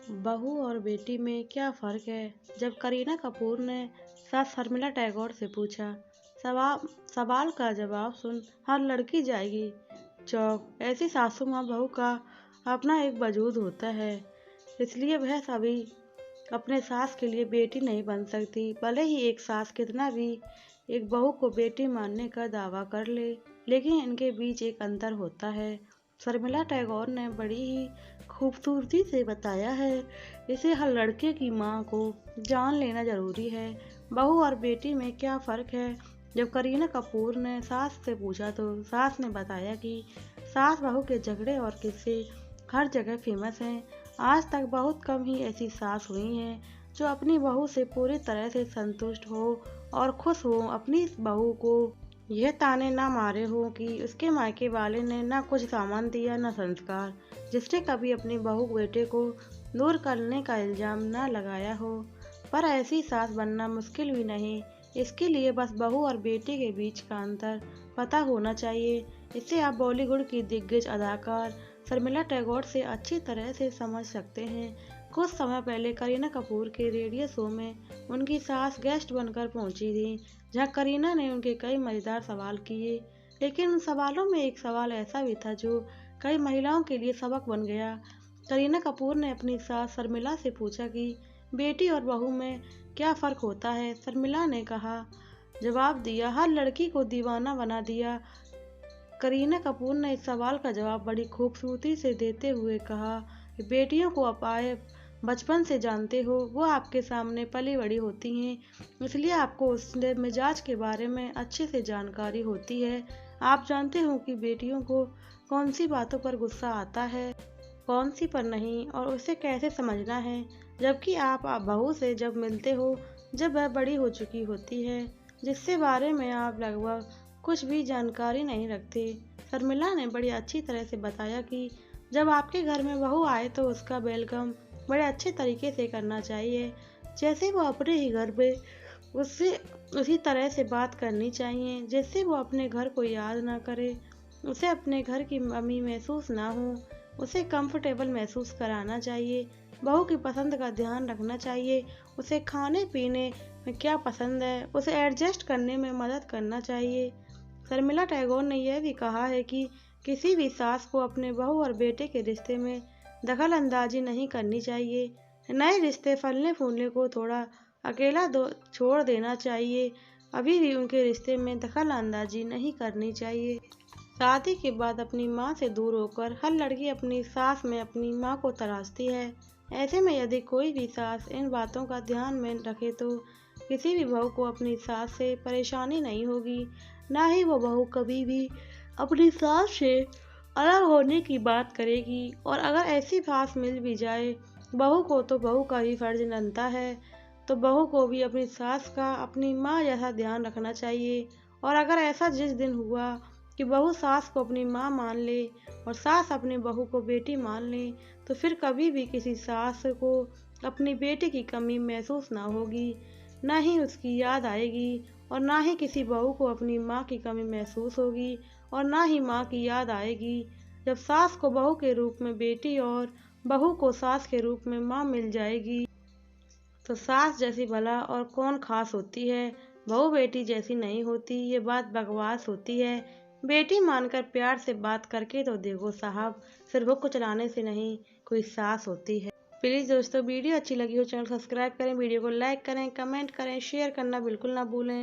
बहू और बेटी में क्या फ़र्क है? जब करीना कपूर ने सास शर्मिला टैगोर से पूछा। सवाल का जवाब सुन हर लड़की जाएगी चौंक। ऐसी सासू माँ बहू का अपना एक वजूद होता है, इसलिए वह सभी अपने सास के लिए बेटी नहीं बन सकती। भले ही एक सास कितना भी एक बहू को बेटी मानने का दावा कर ले, लेकिन इनके बीच एक अंतर होता है। शर्मिला टैगोर ने बड़ी ही खूबसूरती से बताया है, इसे हर लड़के की माँ को जान लेना जरूरी है। बहू और बेटी में क्या फ़र्क है? जब करीना कपूर ने सास से पूछा तो सास ने बताया कि सास बहू के झगड़े और किस्से हर जगह फेमस हैं। आज तक बहुत कम ही ऐसी सास हुई हैं जो अपनी बहू से पूरी तरह से संतुष्ट हो और खुश हो, अपनी बहू को यह ताने ना मारे हो कि उसके मायके वाले ने ना कुछ सामान दिया ना संस्कार, जिसने कभी अपनी बहू बेटे को दूर करने का इल्जाम ना लगाया हो। पर ऐसी सास बनना मुश्किल भी नहीं, इसके लिए बस बहू और बेटे के बीच का अंतर पता होना चाहिए। इसे आप बॉलीवुड की दिग्गज अदाकार शर्मिला टैगोर से अच्छी तरह से समझ सकते हैं। कुछ समय पहले करीना कपूर के रेडियो शो में उनकी सास गेस्ट बनकर पहुंची थी, जहां करीना ने उनके कई मजेदार सवाल किए। लेकिन उन सवालों में एक सवाल ऐसा भी था जो कई महिलाओं के लिए सबक बन गया। करीना कपूर ने अपनी सास शर्मिला से पूछा कि बेटी और बहू में क्या फ़र्क होता है। शर्मिला ने जवाब दिया, हर लड़की को दीवाना बना दिया। करीना कपूर ने इस सवाल का जवाब बड़ी खूबसूरती से देते हुए कहा कि बेटियों को आप आए बचपन से जानते हो, वो आपके सामने पली बड़ी होती हैं, इसलिए आपको उसके मिजाज के बारे में अच्छे से जानकारी होती है। आप जानते हो कि बेटियों को कौन सी बातों पर गुस्सा आता है, कौन सी पर नहीं, और उसे कैसे समझना है। जबकि आप बहू से जब मिलते हो जब वह बड़ी हो चुकी होती है, जिससे बारे में आप लगभग कुछ भी जानकारी नहीं रखते। शर्मिला ने बड़ी अच्छी तरह से बताया कि जब आपके घर में बहू आए तो उसका वेलकम बड़े अच्छे तरीके से करना चाहिए, जैसे वो अपने ही घर पे उससे उसी तरह से बात करनी चाहिए, जिससे वो अपने घर को याद ना करे, उसे अपने घर की मम्मी महसूस ना हो। उसे कंफर्टेबल महसूस कराना चाहिए, बहू की पसंद का ध्यान रखना चाहिए, उसे खाने पीने में क्या पसंद है उसे एडजस्ट करने में मदद करना चाहिए। शर्मिला टैगोर ने यह भी कहा है कि किसी भी सास को अपने बहू और बेटे के रिश्ते में दखल अंदाजी नहीं करनी चाहिए। नए रिश्ते फलने फूलने को थोड़ा अकेला छोड़ देना चाहिए, अभी भी उनके रिश्ते में दखल अंदाजी नहीं करनी चाहिए। शादी के बाद अपनी माँ से दूर होकर हर लड़की अपनी सास में अपनी माँ को तराशती है। ऐसे में यदि कोई भी सास इन बातों का ध्यान में रखे तो किसी भी बहू को अपनी सास से परेशानी नहीं होगी, ना ही वो बहू कभी भी अपनी सास से अलग होने की बात करेगी। और अगर ऐसी सास मिल भी जाए बहू को तो बहू का ही फर्ज बनता है, तो बहू को भी अपनी सास का अपनी माँ जैसा ध्यान रखना चाहिए। और अगर ऐसा जिस दिन हुआ कि बहू सास को अपनी माँ मान ले और सास अपनी बहू को बेटी मान ले, तो फिर कभी भी किसी सास को अपनी बेटी की कमी महसूस ना होगी, ना ही उसकी याद आएगी, और ना ही किसी बहू को अपनी माँ की कमी महसूस होगी, और ना ही माँ की याद आएगी। जब सास को बहू के रूप में बेटी और बहू को सास के रूप में माँ मिल जाएगी, तो सास जैसी भला और कौन खास होती है, बहू बेटी जैसी नहीं होती। ये बात बकवास होती है। बेटी मानकर प्यार से बात करके तो देखो साहब, सिर्फ हुक्म चलाने से नहीं कोई सास होती है। प्लीज़ दोस्तों, वीडियो अच्छी लगी हो चैनल सब्सक्राइब करें, वीडियो को लाइक करें, कमेंट करें, शेयर करना बिल्कुल ना भूलें।